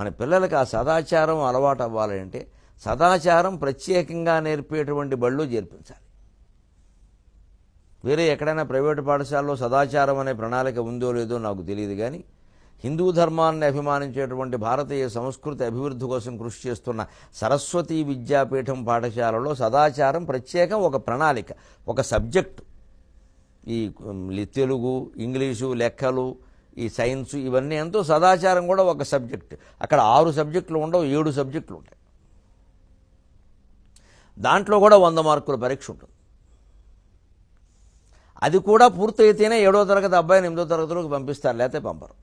మన పిల్లలకి ఆ సదాచారం అలవాటు అవ్వాలంటే సదాచారం ప్రత్యేకంగా నేర్పేటువంటి బళ్ళు చేర్పించాలి. వేరే ఎక్కడైనా ప్రైవేటు పాఠశాలలో సదాచారం అనే ప్రణాళిక ఉందో లేదో నాకు తెలియదు, కానీ హిందూ ధర్మాన్ని అభిమానించేటువంటి భారతీయ సంస్కృతి అభివృద్ధి కోసం కృషి చేస్తున్న సరస్వతీ విద్యాపీఠం పాఠశాలలో సదాచారం ప్రత్యేకం ఒక ప్రణాళిక, ఒక సబ్జెక్టు. ఈ తెలుగు, ఇంగ్లీషు, లెక్కలు, ఈ సైన్సు ఇవన్నీ ఎంతో, సదాచారం కూడా ఒక సబ్జెక్టు. అక్కడ 6 సబ్జెక్టులు ఉండవు, 7 సబ్జెక్టులు ఉంటాయి. దాంట్లో కూడా 100 మార్కుల పరీక్ష ఉంటుంది. అది కూడా పూర్తయితేనే 7వ తరగతి అబ్బాయిని 8వ తరగతిలోకి పంపిస్తారు, లేకపోతే పంపరు.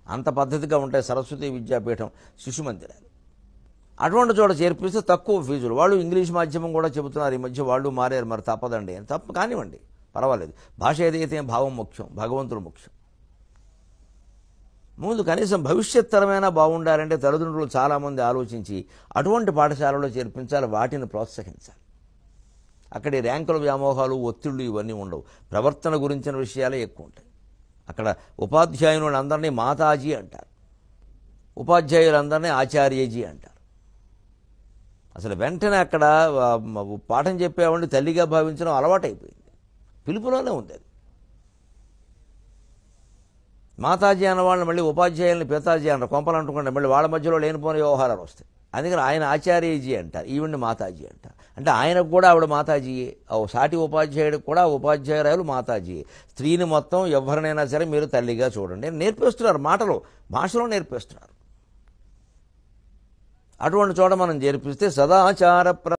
అంత పద్ధతిగా ఉంటాయి సరస్వతీ విద్యాపీఠం శిశు మందిరాలు. అటువంటి చోట చేర్పిస్తే తక్కువ ఫీజులు. వాళ్ళు ఇంగ్లీష్ మాధ్యమం కూడా చెబుతున్నారు ఈ మధ్య, వాళ్ళు మారారు, మరి తప్పదండి అని. తప్పు కానివ్వండి, పర్వాలేదు. భాష ఏదైతే భావం ముఖ్యం, భగవంతుడు ముఖ్యం. ముందు కనీసం భవిష్యత్ తరమైనా బాగుండాలంటే తల్లిదండ్రులు చాలామంది ఆలోచించి అటువంటి పాఠశాలలో చేర్పించాలి, వాటిని ప్రోత్సహించాలి. అక్కడి ర్యాంకుల వ్యామోహాలు, ఒత్తిళ్లు ఇవన్నీ ఉండవు. ప్రవర్తన గురించిన విషయాలే ఎక్కువ ఉంటాయి. అక్కడ ఉపాధ్యాయులందరినీ మాతాజీ అంటారు, ఉపాధ్యాయులందరినీ ఆచార్యజీ అంటారు. అసలు వెంటనే అక్కడ పాఠం చెప్పేవాడిని తల్లిగా భావించడం అలవాటైపోయింది, పిలుపులోనే ఉంది అది. మాతాజీ అన్న వాళ్ళని మళ్ళీ ఉపాధ్యాయుల్ని పితాజీ అంటారు, కొంపలు అంటుకుంటే మళ్ళీ వాళ్ళ మధ్యలో లేనిపోని వ్యవహారాలు వస్తాయి. అందుకని ఆయన ఆచార్యజీ అంటారు, ఈవిడ్ని మాతాజీ అంటారు. అంటే ఆయనకు కూడా ఆవిడ మాతాజీయే, సాటి ఉపాధ్యాయుడికి కూడా ఉపాధ్యాయురాలు మాతాజీ. స్త్రీని మొత్తం ఎవరినైనా సరే మీరు తల్లిగా చూడండి నేర్పిస్తున్నారు, మాటలో భాషలో నేర్పిస్తున్నారు. అటువంటి చోట మనం చేర్పిస్తే సదాచార